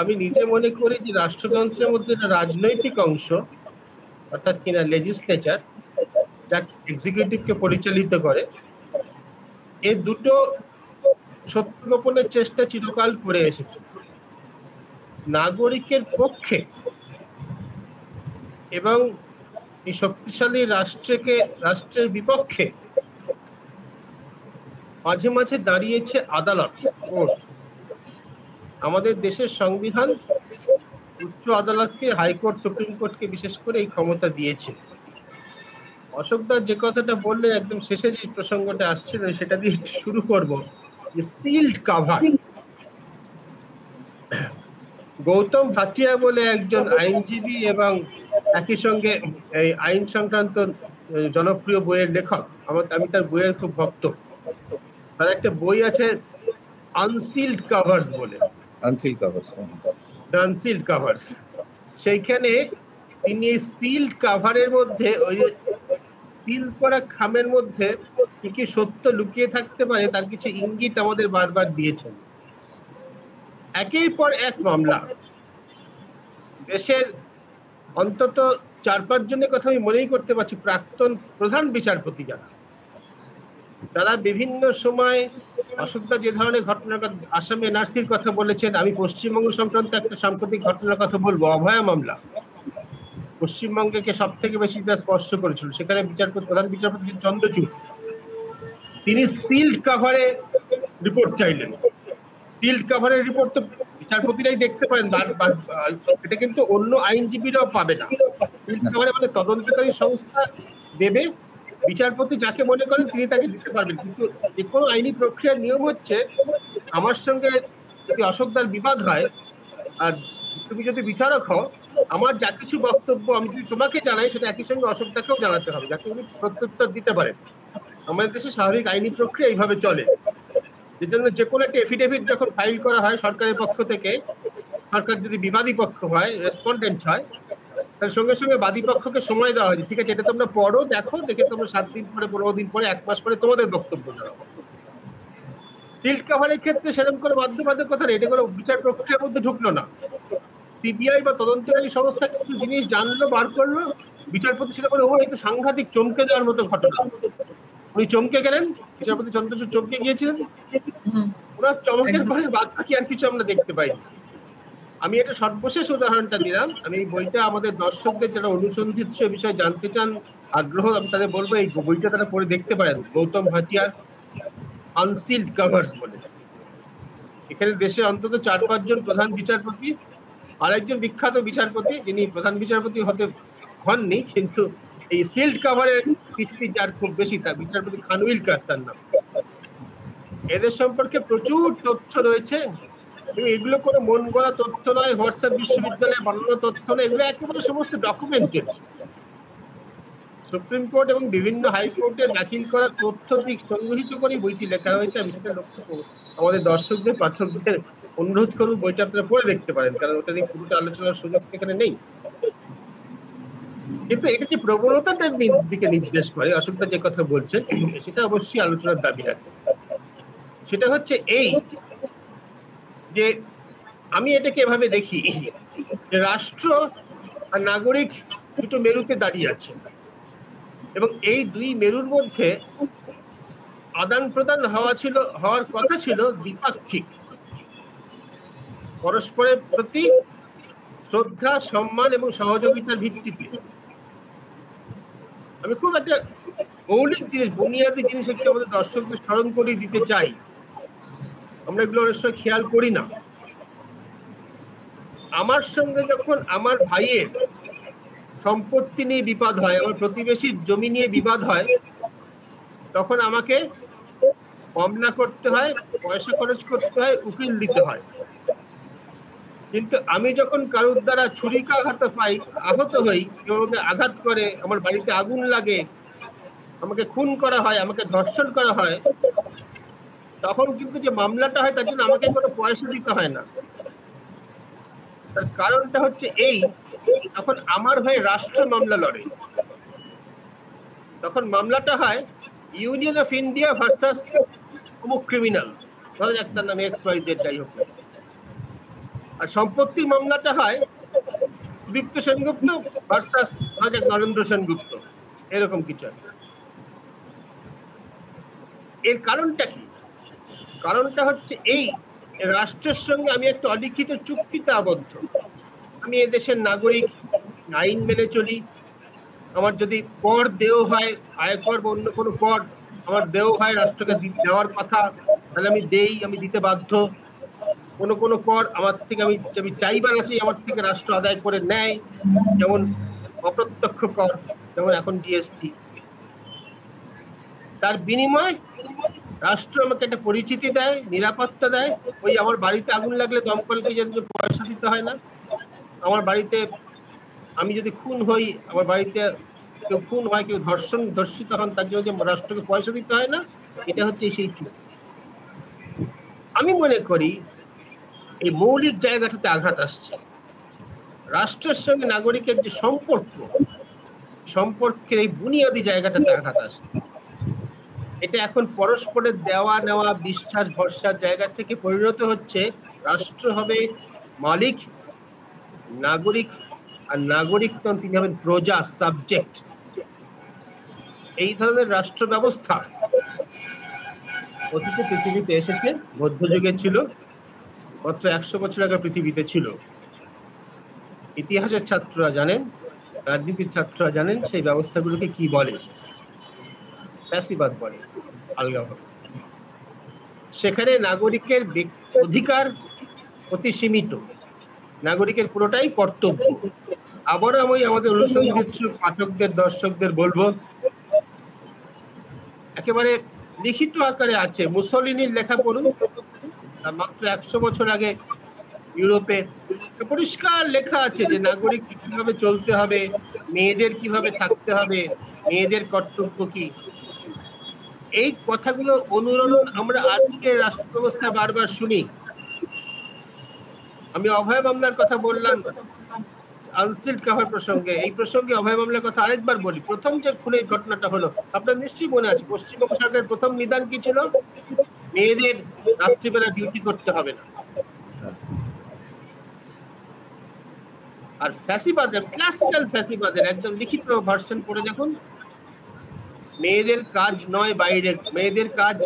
আমি নিজে মনে করি যে রাষ্ট্রযন্ত্রের মধ্যে একটা রাজনৈতিক অংশ, অর্থাৎ কিনা লেজিসলেচার, যা এক্সিকিউটিভকে পরিচালিত করে, এই দুটো সত্য গোপনের চেষ্টা চিরকাল করে এসেছে। নাগরিকের পক্ষে এবং এই শক্তিশালী রাষ্ট্রের বিপক্ষে মাঝে মাঝে দাঁড়িয়েছে আদালত, কোর্ট। আমাদের দেশের সংবিধান উচ্চ আদালতকে, হাইকোর্ট, সুপ্রিম কোর্টকে বিশেষ করে এই ক্ষমতা দিয়েছে। অশোকদার যে কথাটা বললেন একদম শেষে, যে প্রসঙ্গটা আসছিল সেটা দিয়ে শুরু করব, যে সিল্ড কাভার। গৌতম ভাটিয়া বলে একজন আইনজীবী এবং একই সঙ্গে এই আইন সংক্রান্ত জনপ্রিয় বইয়ের লেখক, আমি তার বইয়ের খুব ভক্ত। তার একটা বই আছে আনসিল্ড কাভার্স বলে, আনসিল্ড কাভার্স। সেইখানে তিনি এই সিল্ড কাভারের মধ্যে, ওই সিল করা খামের মধ্যে কি কি সত্য লুকিয়ে থাকতে পারে তার কিছু ইঙ্গিত আমাদের বারবার দিয়েছেন। একের পর এক মামলা, দেশের অন্তত 4-5 জনের কথা আমি মনেই করতে পারছি, প্রাক্তন প্রধান বিচারপতি যারা বিভিন্ন সময় অশোকদা যে ধরনের ঘটনার কথা, আসামে এনআরসির কথা বলেছেন, আমি পশ্চিমবঙ্গ সংক্রান্ত একটা সাম্প্রতিক ঘটনার কথা বলবো, অভয়া মামলা। পশ্চিমবঙ্গকে সব থেকে বেশি স্পর্শ করেছিল। সেখানে প্রধান বিচারপতি চন্দ্রচূড়, তিনি সিল্ড কাভারে রিপোর্ট চাইলেন। সিল্ড কাভারের রিপোর্ট তো বিচারপতিরাই দেখতে পারেন, এটা কিন্তু অন্য আইনজীবীরাও পাবে না। সিল্ড কাভারে মানে তদন্তকারী সংস্থা দেবে, বিচারপতি যাকে মনে করেন তিনি তাকে দিতে পারবেন। কিন্তু যে কোনো আইনি প্রক্রিয়ার নিয়ম হচ্ছে, আমার সঙ্গে যদি অশোকদার বিবাদ হয় আর তুমি যদি বিচারক হও, আমার যা কিছু বক্তব্য আমি যদি তোমাকে জানাই, সেটা একই সঙ্গে অশোকদাকেও জানাতে হবে, যাতে উনি প্রত্যুত্তর দিতে পারেন। আমাদের দেশে স্বাভাবিক আইনি প্রক্রিয়া এইভাবে চলে। যে জন্য যে কোনো একটা এফিডেভিট যখন ফাইল করা হয় সরকারের পক্ষ থেকে, সরকার যদি বিবাদী পক্ষ হয়, রেসপন্ডেন্ট হয়, তার সঙ্গে সঙ্গে বাদী পক্ষকে সময় দেওয়া হয়, ঠিক আছে এটা তোমরা পড়ো, দেখো, দেখে তোমরা 7 দিন পরে, 15 দিন পরে, 1 মাস পরে তোমাদের বক্তব্য জানাও। সিল্ড কাভারের ক্ষেত্রে সেরকম করে বাধ্যবাধকতা নেই, এটা কোনো বিচার প্রক্রিয়ার মধ্যে ঢুকলো না। সিবিআই বা তদন্তকারী সংস্থা কিছু জিনিস জানলো, বার করলো, বিচারপতি সেটা করে, ও এই তো সাংঘাতিক চমকে দেওয়ার মতো ঘটনা। উনি চমকে গেলেন, বিচারপতি চন্দ্রচূড় চমকে গিয়েছিলেন। ওনার চমকের পরে বাদ বাকি আর কিছু আমরা দেখতে পাইনি। আমি এটা সর্বশেষ উদাহরণটা দিলাম। আমি এই বইটা আমাদের দর্শকদের যারা অনুসন্ধিৎস বিষয়ে জানতে চান, আগ্রহ, আমি তাদের বলবো এই বইটা তারা পড়ে দেখতে পারেন, গৌতম ভাটিয়ার আনসিল্ড কাভার্স বলে। এখানে দেশে অন্তত 4-5 জন প্রধান বিচারপতি, আরেকজন বিখ্যাত বিচারপতি যিনি প্রধান বিচারপতি হতে হননি, কিন্তু এই সিল্ড কাভারের কীর্তি যার খুব বেশি, তার বিচারপতি খানউইলকার তার নাম। এদের সম্পর্কে প্রচুর তথ্য রয়েছে, এবং এগুলো কোনো মন গড়া তথ্য নয়, হোয়াটসঅ্যাপ বিশ্ববিদ্যালয়ে বানানো তথ্য নয়, এগুলো একেবারে সমস্ত ডকুমেন্টেড। সুপ্রিম কোর্ট এবং বিভিন্ন হাইকোর্টে দাখিল করা তথ্য দিক সংগ্রহিত করে বইটি লেখা হয়েছে। আমি সেটা লক্ষ্য করব, আমাদের দর্শকদের, পাঠকদের অনুরোধ করব বইটা আপনারা পড়ে দেখতে পারেন, কারণ ওটা নিয়ে পুরোটা আলোচনার সুযোগ এখানে নেই। কিন্তু এটা যে প্রবণতাটার দিকে নির্দেশ করে, অশোকদা যে কথা বলছেন, সেটা অবশ্যই আলোচনার দাবি রাখে। সেটা হচ্ছে এই যে, আমি এটাকে এভাবে দেখি যে রাষ্ট্র আর নাগরিক দুটো মেরুতে দাঁড়িয়ে আছে, এবং এই দুই মেরুর মধ্যে আদান প্রদান হওয়ার কথা ছিল দ্বিপাক্ষিক, পরস্পরের প্রতি শ্রদ্ধা, সম্মান এবং সহযোগিতার ভিত্তিতে। আমি খুব একটা মৌলিক জিনিস, বুনিয়াদী জিনিস একটু আমাদের দর্শকদের স্মরণ করিয়ে দিতে চাই, আমরা এগুলো অনেক সময় খেয়াল করি না। আমার সঙ্গে যখন আমার ভাইয়ের সম্পত্তি নিয়ে বিবাদ হয়, আমার প্রতিবেশীর জমি নিয়ে বিবাদ হয়, তখন আমাকে মামলা করতে হয়, পয়সা খরচ করতে হয়, উকিল দিতে হয়। কিন্তু আমি যখন কারোর দ্বারা ছুরিকাঘাত পাই, আহত হই, কেউ আমাকে আঘাত করে, আমার বাড়িতে আগুন লাগে, আমাকে খুন করা হয়, আমাকে ধর্ষণ করা হয়, তখন কিন্তু যে মামলাটা হয় তার জন্য আমাকে কোনো পয়সা দিতে হয় না। তার কারণটা হচ্ছে এই, তখন আমার হয়ে রাষ্ট্র মামলা লড়ে। তখন মামলাটা হয় ইউনিয়ন অফ ইন্ডিয়া ভার্সাস অমুক ক্রিমিনাল, ধরো যাক তার নাম XYZ, যাই হোক। আর সম্পত্তির মামলাটা হয় দীপ্ত সেনগুপ্ত ভার্সাস নরেন্দ্র সেনগুপ্ত, এরকম কিছু একটা। এর কারণটা কি? কারণটা হচ্ছে এই রাষ্ট্রের সঙ্গে আমি একটা অলিখিত চুক্তিতে আবদ্ধ। আমি এদেশের নাগরিক, আইন মেনে চলি। আমার যদি কর দেও হয়, আয়কর বা অন্য কোনো কর আমার দেও হয়, রাষ্ট্রকে দেওয়ার কথা, তাহলে আমি দেই, আমি দিতে বাধ্য। কোনো কোনো কর আমার থেকে আমি চাইবার আছি আমার থেকে রাষ্ট্র আদায় করে নেয়, যেমন অপ্রত্যক্ষ কর, যেমন এখন জিএসটি। তার বিনিময়ে রাষ্ট্র আমাকে একটা পরিচিতি দেয়, নিরাপত্তা দেয়। ওই আমার বাড়িতে আগুন লাগলে দমকলকে যেন পয়সা দিতে হয় না, আমার বাড়িতে আমি যদি খুন হই, আমার বাড়িতে কেউ খুন হয়, কেউ ধর্ষিত হন, তার জন্য যে রাষ্ট্রকে পয়সা দিতে হয় না, এটা হচ্ছে সেই চুক্তি। আমি মনে করি এই মৌলিক জায়গাটাতে আঘাত আসছে। রাষ্ট্রের সঙ্গে নাগরিকের যে সম্পর্কের এই বুনিয়াদী জায়গাটাতে আঘাত আসছে। এটা এখন পরস্পরের দেওয়া নেওয়া, বিশ্বাস ভরসার জায়গা থেকে পরিণত হচ্ছে রাষ্ট্র হবে মালিক, নাগরিক, আর নাগরিকগণ তিনি হবেন প্রজা, সাবজেক্ট। এই ধরনের রাষ্ট্র ব্যবস্থা অতীতে পৃথিবীতে এসেছে, মধ্যযুগে ছিল, মাত্র 100 বছর আগে পৃথিবীতে ছিল। ইতিহাসের ছাত্ররা জানেন, রাজনীতির ছাত্ররা জানেন সেই ব্যবস্থাগুলোকে কি বলে, ফ্যাসিবাদ বলে আলগাভাবে। সেখানে নাগরিকের অধিকার অতি সীমিত, নাগরিকের পুরোটাই কর্তব্য। আবার আমি আমাদের অনুসন্ধিৎসু পাঠকদের, দর্শকদের বলবো, একেবারে লিখিত আকারে আছে, মুসলিনির লেখা পড়ুন, মাত্র 100 বছর আগে ইউরোপে পরিষ্কার লেখা আছে যে নাগরিক কিভাবে চলতে হবে, মেয়েদের কিভাবে থাকতে হবে, মেয়েদের কর্তব্য কি। এই কথাগুলো অনুরণন আমরা আজকের রাষ্ট্র ব্যবস্থায় বারবার শুনি। আমি অভয় মামলার কথা বললাম আনসিল্ড কভার প্রসঙ্গে, এই প্রসঙ্গে অভয় মামলার কথা আরেকবার বলি। প্রথম যে খুনের ঘটনাটা হলো, আপনার নিশ্চয়ই মনে আছে, পশ্চিমবঙ্গ সরকারের প্রথম নিদান কি ছিল? মেয়েদের রাত্রিবেলা ডিউটি করতে হবে না। আর ফ্যাসিবাদের, ক্লাসিক্যাল ফ্যাসিবাদের একদম লিখিত ভার্সন পড়ে দেখুন, মেয়েদের কাজ নয় বাইরে, মেয়েদের কাজ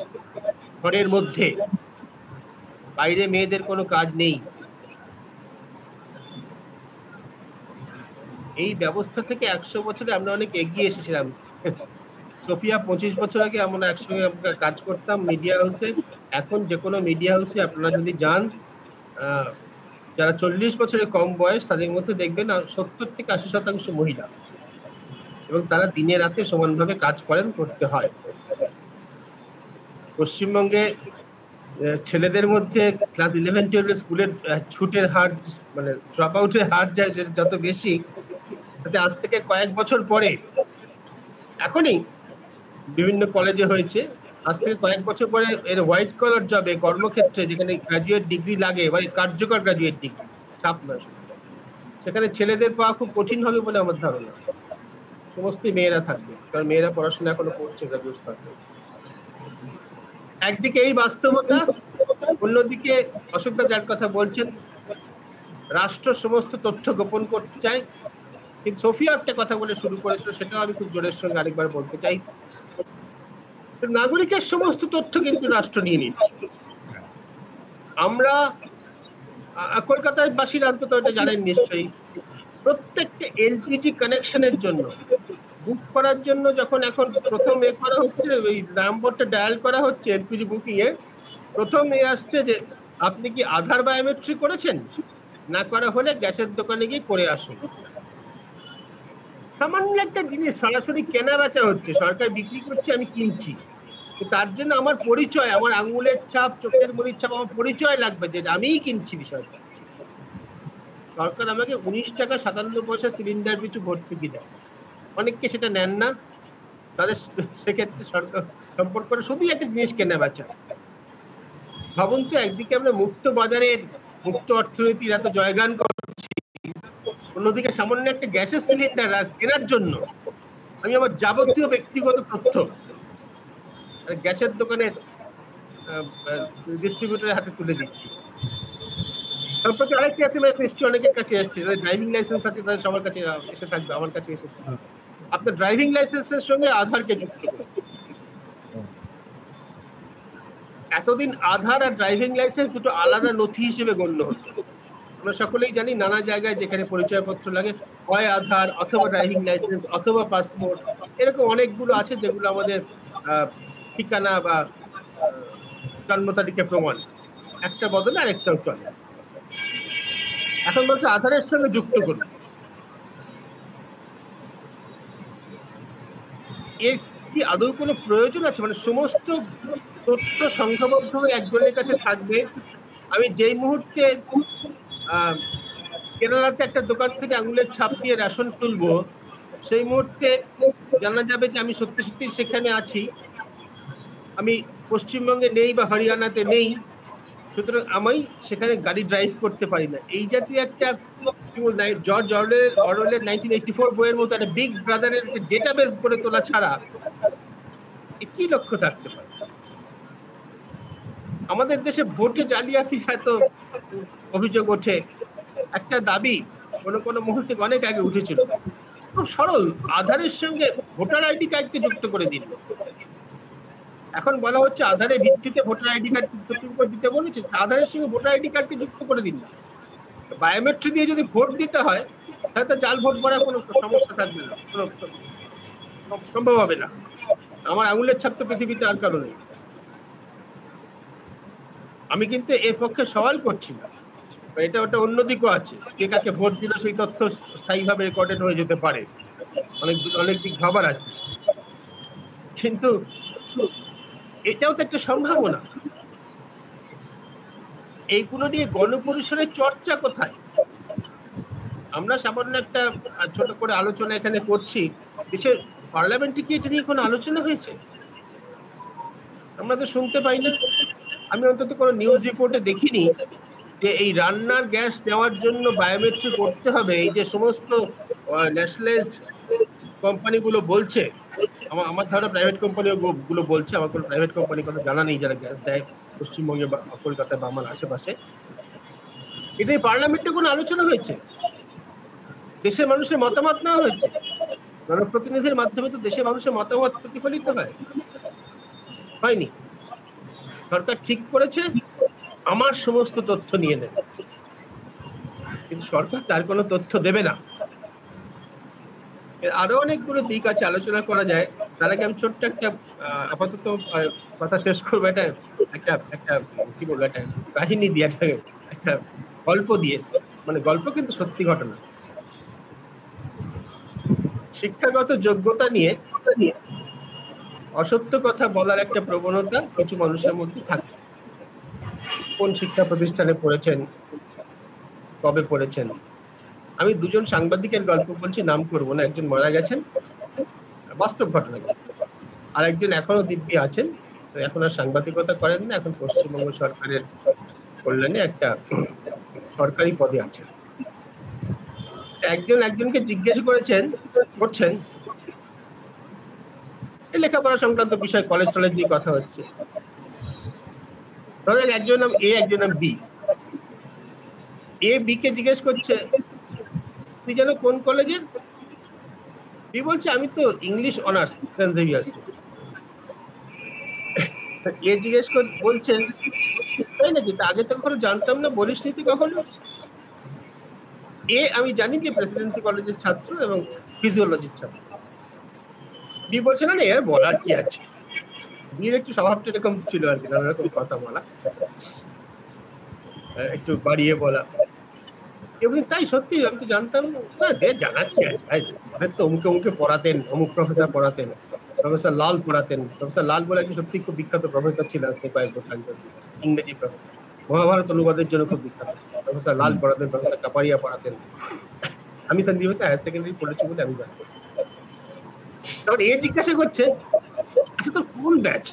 ঘরের মধ্যে, বাইরে মেয়েদের কোনো কাজ নেই। এই ব্যবস্থা থেকে 100 বছরে আমরা অনেক এগিয়ে এসেছিলাম। সোফিয়া 25 বছর আগে আমরা একসঙ্গে কাজ করতাম মিডিয়া হাউসে। এখন যে কোনো মিডিয়া হাউসে আপনারা যদি যান, যারা 40 বছরের কম বয়স, তাদের মধ্যে দেখবেন 70 থেকে 80% মহিলা, এবং তারা দিনে রাতে সমানভাবে কাজ করেন, করতে হয়। পশ্চিমবঙ্গে ছেলেদের মধ্যে ক্লাস 11-12 স্কুলের ছুটের হার, মানে ড্রপ আউটের হার যত বেশি, তাতে আজ থেকে কয়েক বছর পরে, এখনই বিভিন্ন কলেজে হয়েছে, আজ থেকে কয়েক বছর পরে এর হোয়াইট কলার জবে, কর্মক্ষেত্রে যেখানে গ্রাজুয়েট ডিগ্রি লাগে, মানে কার্যকর গ্রাজুয়েট ডিগ্রি, ছাপ নয়, সেখানে ছেলেদের পাওয়া খুব কঠিন হবে বলে আমার ধারণা। সমস্ত মেয়েরা থাকবে, কারণ মেয়েরা পড়াশোনা এখনো করছে গ্রাজুয়েট স্তরে। একদিকে এই বাস্তবতা, অন্যদিকে অশোকদা যার কথা বলছেন, রাষ্ট্র সমস্ত তথ্য গোপন করতে চায়। কিন্তু সোফিয়া একটা কথা বলে শুরু করেছিল, সেটাও আমি খুব জোরের সঙ্গে আরেকবার বলতে চাই, নাগরিকের সমস্ত তথ্য কিন্তু রাষ্ট্র নিয়ে নিচ্ছে। আমরা কলকাতার বাসীরা অন্তত এটা জানেন নিশ্চয়ই, প্রত্যেকটা এলপিজি কানেকশনের জন্য, বুক করার জন্য, যখন এখন প্রথম করা হচ্ছে, ওই নাম্বারটা ডায়াল করা হচ্ছে এলপিজি বুকিং এর, প্রথম আসছে যে আপনি কি আধার বায়োমেট্রিক করেছেন, না করা হলে গ্যাসের দোকানে গিয়ে করে আসুন। সামান্য একটা জিনিস সরাসরি কেনা বেচা হচ্ছে, সরকার বিক্রি করছে, আমি কিনছি, তার জন্য আমার পরিচয়, আমার আঙ্গুলের ছাপ, চোখের মনির ছাপ, আমার পরিচয় লাগবে যে আমিই কিনছি বিষয়টা। সরকার আমাকে 19 টাকা 57 পয়সা সিলিন্ডার পিছু ভর্তুকি দেয়, অনেককে সেটা নেন না, তাদের সেক্ষেত্রে সরকার সম্পর্ক শুধুই একটা জিনিস কেনা বেচা। ভাবুন তো, একদিকে আমরা মুক্ত বাজারের, মুক্ত অর্থনীতির এত জয়গান করছি, অন্যদিকে সামান্য একটা গ্যাসের সিলিন্ডার আর কেনার জন্য আমি আমার যাবতীয় ব্যক্তিগত তথ্য গ্যাসের দোকানের ডিস্ট্রিবিউটরের হাতে তুলে দিচ্ছি। সম্প্রতি আরেকটি এসএমএস নিশ্চয়ই অনেকের কাছে এসেছে, যাদের ড্রাইভিং লাইসেন্স আছে তাদের সবার কাছে এসে থাকবে, আমার কাছে এসেছে। আপনার ড্রাইভিং লাইসেন্সের সঙ্গে আধারকে যুক্ত করুন। এতদিন আধার আর ড্রাইভিং লাইসেন্স দুটো আলাদা নথি হিসেবে গণ্য হতো। আমরা সকলেই জানি নানা জায়গায় যেখানে পরিচয়পত্র লাগে হয় আধার অথবা ড্রাইভিং লাইসেন্স অথবা পাসপোর্ট, এরকম অনেকগুলো আছে যেগুলো আমাদের ঠিকানা বা জন্ম তারিখের প্রমাণ, একটা বদলে আরেকটাও চলে। এখন বলছে আধারের সঙ্গে যুক্ত করুন। এর কি আদৌ কোনো প্রয়োজন আছে? মানে সমস্ত তথ্য সংখ্যাবদ্ধ হয়ে একজনের কাছে থাকবে। আমি যেই মুহূর্তে কেরালাতে একটা দোকান থেকে আঙুলের ছাপ দিয়ে রেশন তুলবো, সেই মুহূর্তে জানা যাবে যে আমি সত্যি সত্যি সেখানে আছি, আমি পশ্চিমবঙ্গে নেই বা হরিয়ানাতে নেই, সুতরাং আমি সেখানে গাড়ি ড্রাইভ করতে পারি না। এই জাতীয় একটা জর্জ অরওয়েলের 1984 বইয়ের মতো একটা বিগ ব্রাদারের ডেটাবেস গড়ে তোলা ছাড়া কি লক্ষ্য থাকতে পারে? আমাদের দেশে ভোটে জালিয়াতি এত অভিযোগ ওঠে, একটা দাবি কোনো মুহূর্তে অনেক আগে উঠেছিল, খুব সরল, আধারের সঙ্গে ভোটার আইডি কার্ডকে যুক্ত করে দিল। এখন বলা হচ্ছে আধারের ভিত্তিতে voter ID card supreme court দিতে বলেছে, আধারের সঙ্গে ভোটার আইডি কার্ডকে যুক্ত করে দিন না। বায়োমেট্রিক দিয়ে যদি ভোট দিতে হয় তাহলে জাল ভোট করার কোনো সমস্যা থাকবে না, কোনো সম্ভব হবে না। আমার আঙুলের ছাপ তো পৃথিবীতে আর কারো নেই। আমি কিন্তু এর পক্ষে সওয়াল করছি না, এটা ওটা অন্যদিকও আছে, কে কাকে ভোট দিল সেই তথ্য স্থায়ীভাবে রেকর্ডেড হয়ে যেতে পারে, অনেক দিক ভাবার আছে, কিন্তু এটাও তো একটা সম্ভাবনা। এইগুলো নিয়ে গণপরিসরের চর্চা কোথায়? আমরা সামান্য একটা ছোট করে আলোচনা এখানে করছি, দেশের পার্লামেন্টে কি এটা নিয়ে কোনো আলোচনা হয়েছে? আমরা তো শুনতে পাই না। আমি অন্তত কোনো নিউজ রিপোর্টে দেখিনি যে এই রান্নার গ্যাস দেওয়ার জন্য বায়োমেট্রিক করতে হবে, এই যে সমস্ত ন্যাশনালাইজড কোম্পানিগুলো বলছে, আমার ধারণা প্রাইভেট কোম্পানি গুলো বলছে, আমার কোনো প্রাইভেট কোম্পানির কথা জানা নেই যারা গ্যাস দেয় পশ্চিমবঙ্গে বা কলকাতায় বা আমার আশেপাশে। এটা পার্লামেন্টে কোনো আলোচনা হয়েছে? দেশের মানুষের মতামত নেওয়া হয়েছে? জনপ্রতিনিধির মাধ্যমে তো দেশের মানুষের মতামত প্রতিফলিত হয়নি। সরকার ঠিক করেছে আমার সমস্ত তথ্য নিয়ে নেবে, কিন্তু সরকার তার কোনো তথ্য দেবে না। আরো অনেকগুলো দিক আছে, আলোচনা করা যায়। তার আগে আমি ছোট্ট একটা আপাতত কথা শেষ করবো, এটা একটা কি বলবো, একটা কাহিনী দিয়ে, একটা গল্প দিয়ে, মানে গল্প কিন্তু সত্যি ঘটনা। শিক্ষাগত যোগ্যতা নিয়ে অসত্য কথা বলার একটা প্রবণতা কিছু মানুষের মধ্যে থাকে। কোন শিক্ষা প্রতিষ্ঠানে পড়েছেন, কবে পড়েছেন। আমি দুজন সাংবাদিকের গল্প বলছি, নাম করবো না, একজন মারা গেছেন, বাস্তব ঘটনা, আর একজন এখনো দিব্যি আছেন, তো এখন আর সাংবাদিকতা করেন না, এখন পশ্চিমবঙ্গ সরকারের কল্যাণে একটা সরকারি পদে আছেন। একজনকে জিজ্ঞেস করছেন লেখাপড়া সংক্রান্ত বিষয়, কলেজ টলেজ নিয়ে কথা হচ্ছে। ধরেন একজন নাম এ, একজন নাম বি। এ বি কে জিজ্ঞেস করছে তুই যেন কোন কলেজের? বি বলছে আমি তো ইংলিশ অনার্স, সেন্ট জেভিয়ার্স। এ জিজ্ঞেস বলছে তাই নাকি, তা আগে তো কখনো জানতাম না, বলিস নি তুই কখনো? এ আমি জানি যে প্রেসিডেন্সি কলেজের ছাত্র এবং ফিজিওলজির ছাত্র। বি বলছে না, এর বলার কি আছে। বিয়ের একটু স্বভাবটা এরকম ছিল আর কি, নানা রকম কথা বলা, একটু বাড়িয়ে বলা। এবং তাই সত্যি আমি তো জানতাম না, জানার কি আছে, তো অমুকে পড়াতেন, অমুক প্রফেসর পড়াতেন, প্রফেসর লাল পড়াতেন। প্রফেসর লাল বলে একজন সত্যি খুব বিখ্যাত প্রফেসর ছিল, আজকে কয়েক বছর ইংরেজি প্রফেসর, মহাভারত অনুবাদের জন্য খুব বিখ্যাত। প্রফেসর লাল পড়াতেন, প্রফেসর কাপারিয়া পড়াতেন। আমি সন্দীপ হায়ার সেকেন্ডারি পড়েছি বলে আমি জানি। তখন এ জিজ্ঞাসা করছে আচ্ছা তোর কোন ব্যাচ?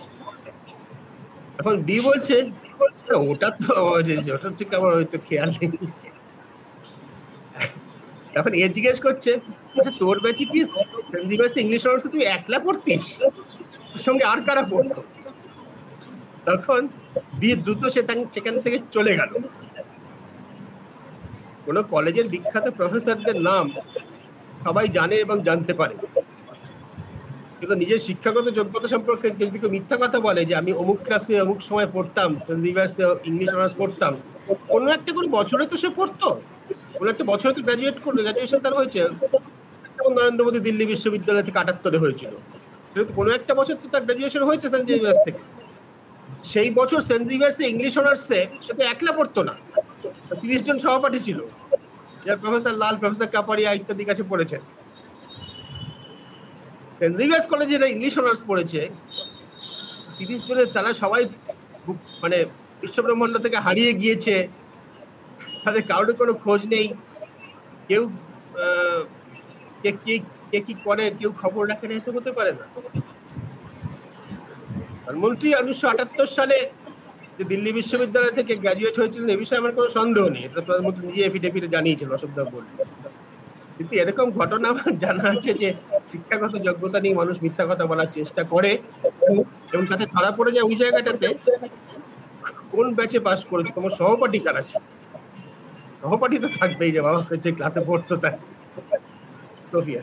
এখন বি বলছে ওটা ঠিক আমার হয়তো খেয়াল নেই। এখন এ জিজ্ঞেস করছে আচ্ছা তোর ব্যাচে কি সেন্ট জেভিয়ার্স ইংলিশ অনার্স তুই একলা পড়তিস, তোর সঙ্গে আর কারা পড়তো? তখন বি দ্রুত সেখান থেকে চলে গেল। কোনো কলেজের বিখ্যাত প্রফেসরদের নাম সবাই জানে এবং জানতে পারে, কিন্তু নিজের শিক্ষাগত যোগ্যতা সম্পর্কে যদি কেউ মিথ্যা কথা বলে যে আমি অমুক ক্লাসে অমুক সময় পড়তাম, সেন্ট জেভিয়ার্সে ইংলিশ অনার্স পড়তাম, কোনো একটা করে বছরে তো সে পড়তো, কোনো একটা বছরে তো গ্রাজুয়েশন তার হয়েছে। যেমন নরেন্দ্র মোদী দিল্লি বিশ্ববিদ্যালয় থেকে 78-এ হয়েছিল, সেটা তো কোনো একটা বছর তো তার গ্রাজুয়েশন হয়েছে সেন্ট জেভিয়ার্স থেকে। সেই বছর সেন্ট জেভিয়ার্সে ইংলিশ অনার্সে সে তো একলা পড়তো না, 30 জন সহপাঠী ছিল, যার প্রফেসর লাল, প্রফেসর কাপাড়িয়া ইত্যাদি কাছে পড়েছেন। সেন্ট জেভিয়ার্স কলেজে যারা ইংলিশ অনার্স পড়েছে 30 জনের, তারা সবাই মানে বিশ্বব্রহ্মাণ্ড থেকে হারিয়ে গিয়েছে, তাদের কারোর কোনো খোঁজ নেই, কেউ কে কি করে কেউ খবর রাখে না, এত হতে পারে না। প্রধানমন্ত্রী 1978 সালে যে দিল্লি বিশ্ববিদ্যালয় থেকে গ্রাজুয়েট হয়েছিলেন এ বিষয়ে আমার কোনো সন্দেহ নেই, এটা প্রধানমন্ত্রী নিজে এফিডেভিটে জানিয়েছেন, অসুবিধা বলে। কিন্তু এরকম ঘটনা আমার জানা আছে যে শিক্ষাগত যোগ্যতা নিয়ে মানুষ মিথ্যা কথা বলার চেষ্টা করে এবং তাতে ধরা পড়ে যায় ওই জায়গাটাতে কোন ব্যাচে পাস করেছে, তোমার সহপাঠী কারা ছিল। সহপাঠী তো থাকবেই রে বাবা, যে ক্লাসে পড়তো তাই। সোফিয়া।